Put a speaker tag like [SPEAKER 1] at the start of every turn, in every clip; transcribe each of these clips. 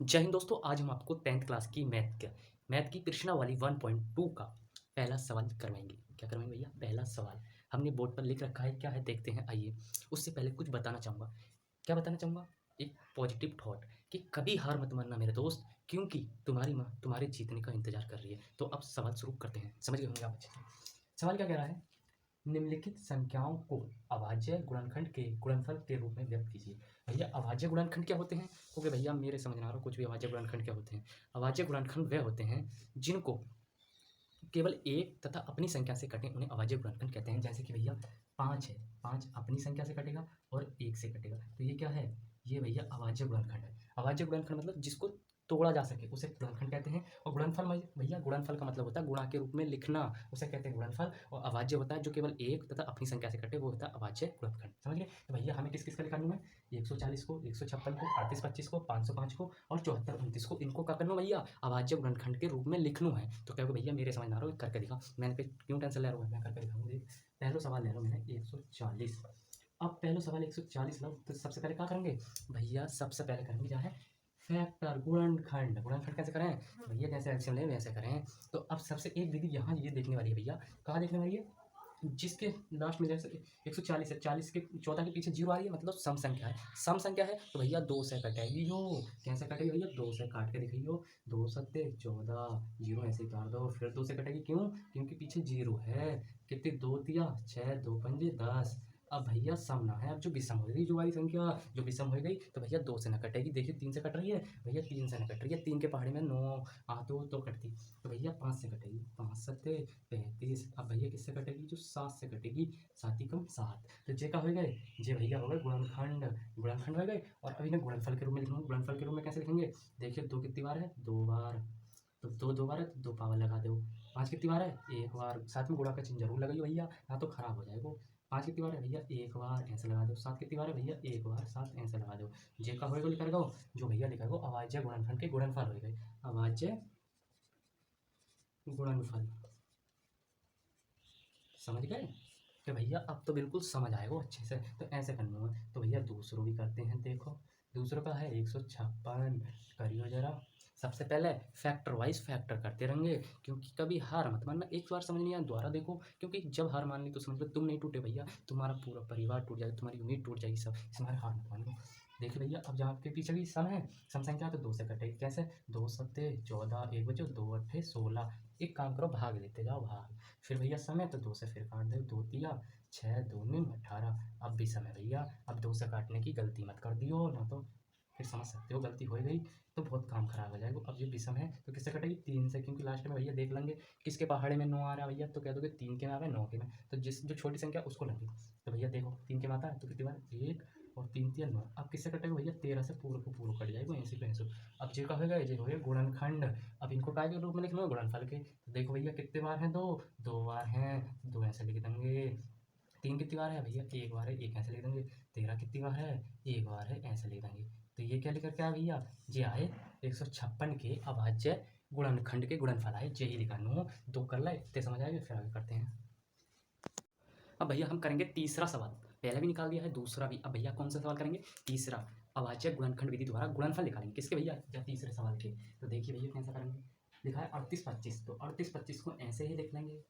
[SPEAKER 1] जय हिंद दोस्तों। आज हम आपको 10th क्लास की मैथ की प्रश्नावली 1.2 का पहला सवाल करवाएंगे। क्या करवाएंगे भैया? पहला सवाल हमने बोर्ड पर लिख रखा है, क्या है देखते हैं। आइए, उससे पहले कुछ बताना चाहूँगा। क्या बताना चाहूँगा? एक पॉजिटिव थॉट कि कभी हार मत मानना मेरे दोस्त, क्योंकि तुम्हारी माँ तुम्हारे जीतने का इंतजार कर रही है। तो अब सवाल शुरू करते हैं। समझ गए होंगे आप अच्छे से। सवाल क्या कह रहा है? निम्नलिखित संख्याओं को अभाज्य गुणनखंड के गुणनफल के रूप में व्यक्त कीजिए। भैया अभाज्य गुणनखंड क्या होते हैं? क्योंकि भैया मेरे समझ ना रहा कुछ भी। अभाज्य गुणनखंड क्या होते हैं? अभाज्य गुणनखंड वे होते हैं जिनको केवल एक तथा अपनी संख्या से कटें, उन्हें अभाज्य गुणनखंड कहते हैं। जैसे कि भैया 5 है, 5 अपनी संख्या से कटेगा और 1 से कटेगा, तो ये क्या है? ये भैया अभाज्य गुणनखंड है। अभाज्य गुणनखंड मतलब जिसको तोड़ा जा सके उसे गुणनखंड कहते हैं। और गुणनफल भैया गुणनफल का मतलब होता है गुणा के रूप में लिखना, उसे कहते हैं गुणनफल। और अभाज्य होता है जो केवल एक तथा अपनी संख्या से कटे, वो होता है अभाज्य गुणनखंड। समझ गए? तो भैया हमें किस किस का निकालना है? 140 को, 156 को, 3825 को, 505 को और 7429 को। इनको क्या करना भैया? अभाज्य गुणनखंड के रूप में लिखना है। तो क्या भैया मेरे समझ ना रहा हो, करके दिखा। मैंने पे क्यों टेंशन ले रहा हूँ, मैं करके दिखाऊंगा। देख, पहला सवाल ले रहा हूँ मैंने 140। अब पहला सवाल 140 लो, तो सबसे पहले क्या करेंगे भैया? सबसे पहले करेंगे क्या है? फैक्टर, गुणनखंड। गुणनखंड कैसे करें भैया? जैसे एलसीएम लें वैसे करें। तो अब सबसे एक विधि यहाँ ये देखने वाली है भैया। कहाँ देखने वाली है? जिसके लास्ट में जैसे 140 है, 40 के 14 के पीछे जीरो आ रही है, मतलब सम संख्या है। सम संख्या है तो भैया 2 से कटेगी जो। कैसे कटेगी भैया? 2 से काट के दिखाइयो। 2 सत्ते 14, जीरो ऐसे ही काट दो। फिर 2 से कटेगी, क्यों? क्योंकि पीछे जीरो है। कितनी? 2 तिया 6, 2 पंजे 10। अब भैया सम ना है, अब जो विषम हो गई जो वाली संख्या, जो विषम हो गई, तो भैया 2 से ना कटेगी। देखिए 3 से कट रही है भैया, 3 से ना कट रही है। 3 के पहाड़ी में 9 आतो तो कटती, तो भैया 5 से कटेगी। 5 सत्ते 35। अब भैया किससे कटेगी? जो 7 से कटेगी। 7 ही कम 7। तो जे का हो गए? जे भैया हो गए गुणनखंड। गुणनखंड हो गए। और अभी ना गुणनफल के रूप में लिखेंगे। गुणनफल के रूप में कैसे लिखेंगे? देखिए 2 कितनी बार है? 2 बार। तो 2 2 बार है तो 2 पावर लगा दो। 5 कितनी बार है? 1 बार। साथ में गुणा का चिन्ह जरूर लगाइए भैया, ना तो खराब हो जाएगा। 5 कितनी बार है भैया? 1 बार, ऐसे लगा दो। 7 कितनी बार है भैया? 1 बार, 7 ऐसे लगा दो। जे का होएगा लिखा रहेगा, जो भैया लिखा रहेगा अभाज्य गुणनखंड के गुणनफल हो गए। अभाज्य गुणनफल। समझ गए? कि भैया अब तो बिल्कुल समझ आएगा अच्छे से। तो ऐसे करना है। तो भैया दूसरों भी करते हैं। देखो दूसरों का है 156। करियो जरा। सबसे पहले फैक्टर वाइज फैक्टर करते रहेंगे, क्योंकि कभी हार मत मानना। एक बार समझ नहीं आया दोबारा देखो, क्योंकि जब हार मान ली तो समझ लो तुम नहीं टूटे भैया, तुम्हारा पूरा परिवार टूट जाएगा, तुम्हारी उम्मीद टूट जाएगी सब। इसमें हार मत मान लो। देखिए भैया अब जहाँ आपके पीछे भी सम है, सम संख्या तो 2 से कटेगी। कैसे? 2 सत्ते 14, 1 बचो, 2 अट्ठे 16। एक काम करो, भाग लेते जाओ भाग। फिर भैया समय तो 2 से फिर काट दो। 2 तिया 6, 2 निम 18। अब भी समय भैया, अब 2 से काटने की गलती मत कर दियो, ना तो फिर समझ सकते हो गलती हो गई तो बहुत काम खराब हो जाएगा। अब ये विषम है तो किससे कटेगी? 3 से, क्योंकि लास्ट में भैया देख लेंगे किसके पहाड़े में 9 आ रहा है भैया, तो कह दोगे 3 के में आ रहा है 9 के में, तो जिस जो छोटी संख्या उसको लेंगे। तो भैया देखो 3 के में आता है तो कितनी बार? 1 और 3 तिया 9। अब किससे कटेगा भैया? 13 से पूरा को पूरा कट जाएगा, ऐसी पे ऐसे। अब जे का होगा ये हो गया गुणनखंड। अब इनको काय के रूप में लिखना है? गुणनफल के। तो देखो भैया कितने बार हैं? 2 2 बार हैं, 2 ऐसे लिख देंगे। 3 कितनी बार है भैया? 1 बार है, 1 ऐसे लिख देंगे। 13 कितनी बार है? 1 बार है, ऐसे लिख देंगे। तो ये क्या लिखा क्या भैया? ये आए 156 के अभाज्य गुणनखंड के गुणनफल आए। जे ही लिखा नो 2 कर ला, इतने समझ आएगा। फिर आगे करते हैं। अब भैया हम करेंगे तीसरा सवाल। पहला भी निकाल दिया है, दूसरा भी। अब भैया कौन सा सवाल करेंगे? तीसरा। अभाज्य गुणनखंड विधि द्वारा गुणनफल निकालेंगे। किसके भैया? या तीसरे सवाल के। तो देखिए भैया कैसा करेंगे। लिखा है 3825, तो 3825 को ऐसे ही लिख लेंगे।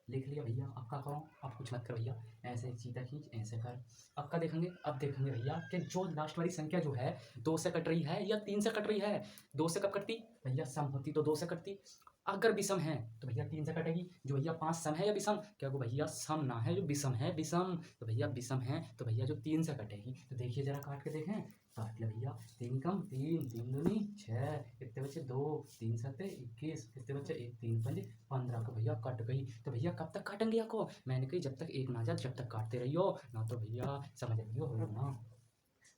[SPEAKER 1] लिख लिया भैया। अब क्या करो? अब कुछ मत कर भैया, ऐसे सीधा खींच ऐसे कर। अब क्या देखेंगे? अब देखेंगे भैया कि जो लास्ट वाली संख्या जो है 2 से कट रही है या 3 से कट रही है। 2 से कब कटती भैया? सम होती तो 2 से कटती। अगर विषम है तो भैया 3 से कटेगी। जो भैया 5 सम है या विषम? क्या को भैया सम ना है, जो विषम है विषम। तो भैया विषम है तो भैया जो 3 से कटेगी। तो देखिए जरा काट के देखें। काट ले भैया। 3 कम 3, 3 दूनी 6, कितने बच्चे? 2, 3 सत्ते 21, कितने बच्चे? 1 3 पंजे 15 को भैया कट गई। तो भैया कब तक काटेंगे आपको? मैंने कही जब तक एक ना आ जाए जब तक काटते रहियो, ना तो भैया समझ रहियो हो ना।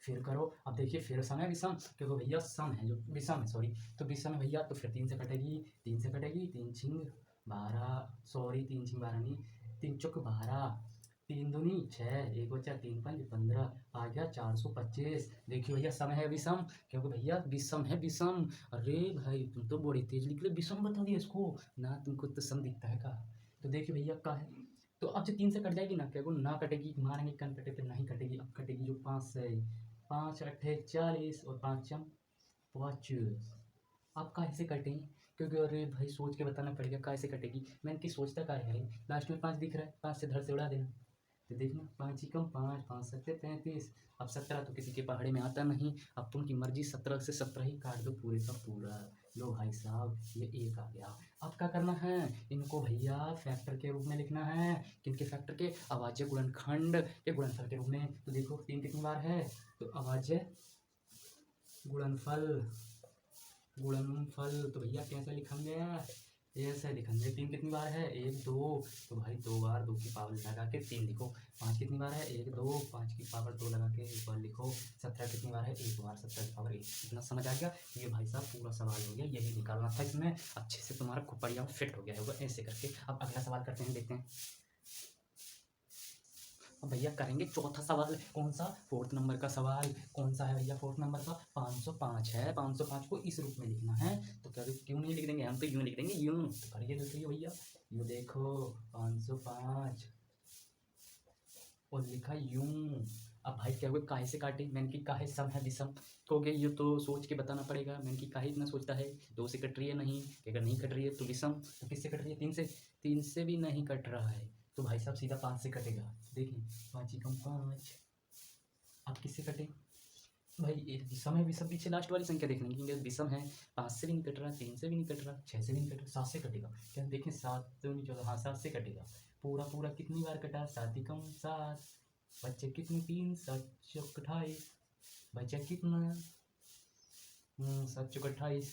[SPEAKER 1] फिर करो। अब देखिए फिर सम है विषम, क्योंकि भैया सम है जो विषम है, सॉरी। तो विषम है भैया, तो फिर 3 से कटेगी। 3 से कटेगी। 3 छिंग 12, सॉरी 3 छिंग 12 नहीं, 3 चौक 12, 3 दूनी 6, 1 बचा 3 पंज 15, आ गया 425। देखिए भैया सम है विषम, क्योंकि भैया विषम है विषम। अरे भाई तुम तो बड़ी तेज निकले, विषम बता दिया इसको ना, तुमको तो सम दिखता है का? तो देखिए भैया का है। तो अब जो 3 से कट जाएगी ना, क्या ना कटेगी, मारेंगे कन कटे पे नहीं कटेगी। अब कटेगी जो 5 से। 5 अट्ठे 40 और 5 चम वॉचेस। आप कैसे कटेंगे? क्योंकि अरे भाई सोच के बताना पड़ेगा कैसे कटेगी। मैंने की सोचता का है, लास्ट में 5 दिख रहा है, 5 से धड़ से उड़ा देना। तो देखना 5 ही कम 5, 5 सत्ते 35। अब 17 तो किसी के पहाड़े में आता नहीं। अब तुमकी मर्जी, 17 से 17 ही काट दो पूरे का पूरा। लो भाई साहब ये एक आ गया। अब क्या करना है, इनको भैया फैक्टर के रूप में लिखना है। किनके फैक्टर के? अभाज्य गुणनखंड के गुणनफल के रूप में। तो देखो 3 कितनी बार है, तो अभाज्य गुणनफल, गुणनफल तो भैया कैसे लिखेंगे? ऐसे लिखेंगे। 3 कितनी बार है, 1 2, तो भाई 2 बार 2 की पावर लगा के 3 लिखो। 5 कितनी बार है, 1 2, 5 की पावर 2 लगा के 1 बार लिखो। 17 कितनी बार है, 1 बार, 17 की पावर 1। इतना समझ आ गया? ये भाई साहब पूरा सवाल हो गया, यही निकालना था इसमें। अच्छे से तुम्हारा खोपड़िया में फिट हो गया होगा ऐसे करके। अब अगला सवाल करते हैं, देखते हैं। अब भैया करेंगे चौथा सवाल। कौन सा? 4th नंबर का सवाल। कौन सा है भैया 4th नंबर का? 505 है। 505 को इस रूप में लिखना है। तो क्या क्यों नहीं लिख देंगे, हम तो यूँ लिख देंगे, यूँ। तो करिए देखिए भैया, यूँ देखो 505 और लिखा यूँ। अब भाई क्या हुआ, काहे से काटे? मैंने की काहे सम है विषम। कहोगे ये तो सोच के बताना पड़ेगा। मैंने की काहे इतना सोचता है, 2 से कट रही है नहीं, अगर नहीं कट रही है तो विषम। तो किससे कट रही है? 3 से। 3 से भी नहीं कट रहा है, तो भाई साहब सीधा 5 से कटेगा। देखिए 5 ही कम 5। अब किससे कटे? भाई एक विषम है, विषम पीछे लास्ट वाली संख्या देखनी, क्योंकि विषम है। 5 से भी नहीं कट रहा, 3 से भी नहीं कट रहा, 6 से भी नहीं कट रहा, 7 से कटेगा। क्या देखें, 7 तो नहीं, 14, हाँ 7 से कटेगा। पूरा पूरा कितनी बार कटा? 7 ही कम 7। बच्चे कितने? 3, 7 चौक 28। बच्चा कितना? 7 चौक 28,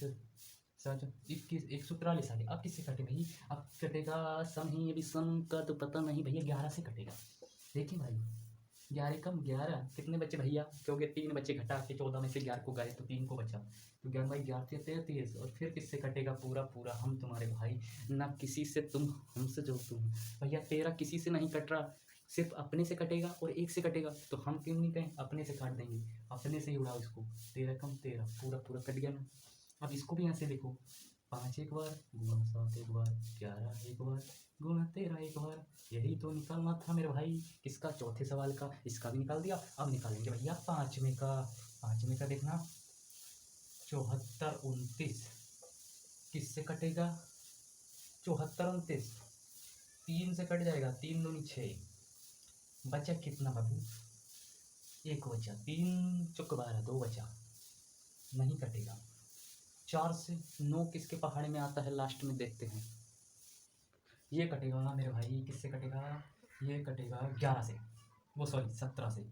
[SPEAKER 1] 7 21, 143 आ गया। अब किससे कटे भाई? अब कटेगा सम ही, अभी सम का तो पता नहीं भैया, 11 से कटेगा। देखिए भाई 11 कम 11 कितने बच्चे भैया? क्योंकि 3 बच्चे घटा के 14 में से 11 को गए तो 3 को बचा, तो 11 बाई 11 33। और फिर किससे कटेगा? पूरा पूरा हम तुम्हारे भाई, ना किसी से तुम, हमसे जो तुम। भैया 13 किसी से नहीं कट रहा, सिर्फ अपने से कटेगा और 1 से कटेगा। तो हम क्यों नहीं कहें, अपने से काट देंगे, अपने से ही उड़ाओ इसको। 13 कम 13, पूरा पूरा कट गया ना। अब इसको भी यहाँ से देखो, 5 एक बार, गुणा 7 एक बार, 11 एक बार, गुणा 13 एक बार। यही तो निकालना था मेरे भाई। किसका? चौथे सवाल का। इसका भी निकाल दिया। अब निकालेंगे भैया पाँचवें का। पाँचवें का देखना, 74 29 किससे कटेगा? 74 29 3 से कट जाएगा, 3 दूनी 6। बचा कितना बाबू? 1 बचा। 3 चौक 12, 2 बचा, नहीं कटेगा। 4 से 9 किसके पहाड़े में आता है, लास्ट में देखते हैं। ये कटेगा मेरे भाई, किससे कटेगा? ये कटेगा 11 से, वो सॉरी 17 से।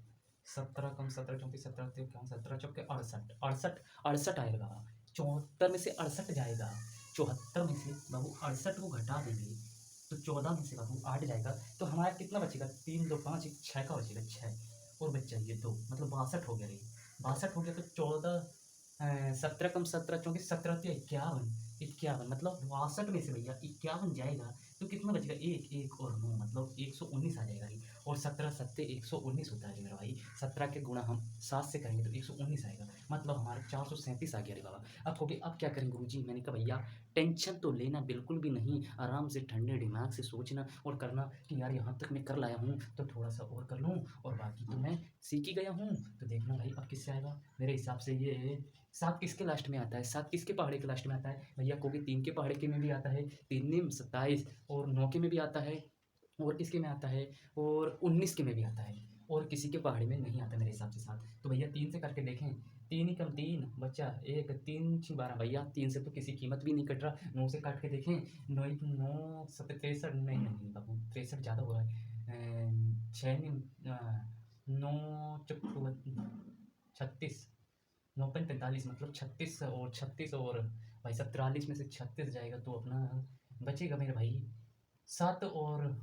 [SPEAKER 1] 17 कम 17 चौंतीस, 17 कम 17 चौके 68, 68 68 आएगा। 74 में से 68 जाएगा। 74 में से बाबू 68 को घटा देंगे तो 14 में से बाबू 8 जाएगा। तो हमारा कितना बचेगा? 3 2 5 1 6 का बचेगा, 6 और बच जाएंगे 2, मतलब 62 हो गया। रे 62 हो गया तो 14 17 कम 17 चौंके 17 तो 51, 51 मतलब 62 में से भैया 51 जाएगा। तो कितना बचेगा? 1 1 और 9 मतलब 119 आ जाएगा। ये और 17 सत्ते 119 होता है मेरा भाई। 17 के गुणा हम 7 से करेंगे तो 119 आएगा, मतलब हमारा 437 आ गया रे बाबा। अब कहोगे अब क्या करें गुरुजी? मैंने कहा भैया टेंशन तो लेना बिल्कुल भी नहीं, आराम से ठंडे दिमाग से सोचना और करना कि यार यहाँ तक मैं कर लाया हूँ तो थोड़ा सा और कर लूँ, और बाकी तो मैं सीख ही गया हूँ। तो देखना भाई अब किससे आएगा। मेरे हिसाब से ये 7 किसके लास्ट में आता है? 7 किसके पहाड़े के लास्ट में आता है भैया? कहोगे 3 के पहाड़े के में भी आता है, 3 नीम 27, और 9 के में भी आता है, और किसके में आता है, और 19 के में भी आता है, और किसी के पहाड़े में नहीं आता मेरे हिसाब से 7। तो भैया 3 से करके देखें। 3 ही कम 3 बच्चा 1, 3 6 12 भैया 3 से तो किसी कीमत भी नहीं कट रहा। 9 से काट के देखें, 9 9 7 63, नहीं नहीं बाबू 63 ज़्यादा हो रहा है। 6 9 36, 9 पंच 45 मतलब 36, और 36 और भाई साहब 43 में से 36 जाएगा तो अपना बचेगा मेरे भाई 7, और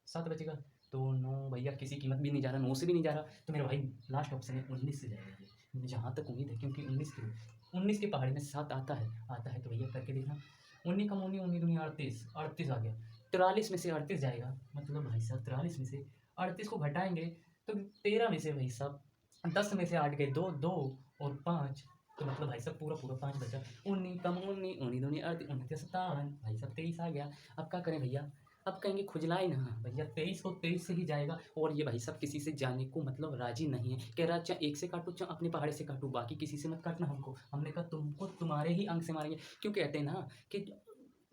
[SPEAKER 1] 7 बचेगा तो 9 भैया किसी कीमत भी नहीं जा रहा, 9 से भी नहीं जा रहा। तो मेरा भाई लास्ट ऑप्शन है 19 से जाएगा ये, मुझे जहाँ तक उम्मीद है, क्योंकि 19 के पहाड़ी में 7 आता है तो भैया करके देखना। 19 कम 19 19 दूनी 38, 38 आ गया। 43 में से 38 जाएगा, मतलब भाई साहब 43 में से 38 को घटाएंगे तो 13 में से भाई साहब 10 में से 8 गए, 2 2 और 5, तो मतलब भाई साहब पूरा पूरा 5 बचा। 19 कम 19 19 दूनी 38 29 57 भाई साहब 23 आ गया। अब क्या करें भैया? अब कहेंगे खुजलाए ना, भैया 23 को 23 से ही जाएगा। और ये भाई साहब किसी से जाने को मतलब राजी नहीं है, कह रहा चाहे एक से काटो चाहे अपने पहाड़े से काटो, बाकी किसी से मत काटना हमको। हमने कहा तुमको तुम्हारे ही अंग से मारेंगे। क्यों कहते हैं ना कि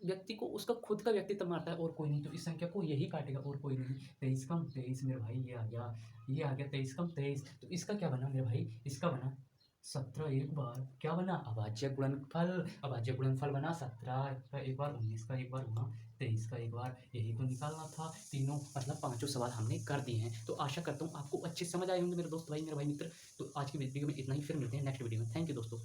[SPEAKER 1] व्यक्ति को उसका खुद का व्यक्तित्व मारता है और कोई नहीं, तो इस संख्या को यही काटेगा और कोई नहीं। 23 कम 23 मेरे भाई, ये आ गया, ये आ गया 23 कम 23। तो इसका क्या बना मेरे भाई, इसका बना 17 एक बार, क्या बना अभाज्य गुणनफल। अभाज्य गुणनफल बना 17 का एक बार, 19 का एक बार, गुणा 23 का एक बार। यही तो निकालना था। तीनों मतलब पांचों सवाल हमने कर दिए हैं। तो आशा करता हूँ आपको अच्छे से समझ आए होंगे मेरे दोस्त भाई, मेरे भाई मित्र। तो आज की वीडियो में इतना ही, फिर मिलते हैं नेक्स्ट वीडियो में। थैंक यू दोस्तों।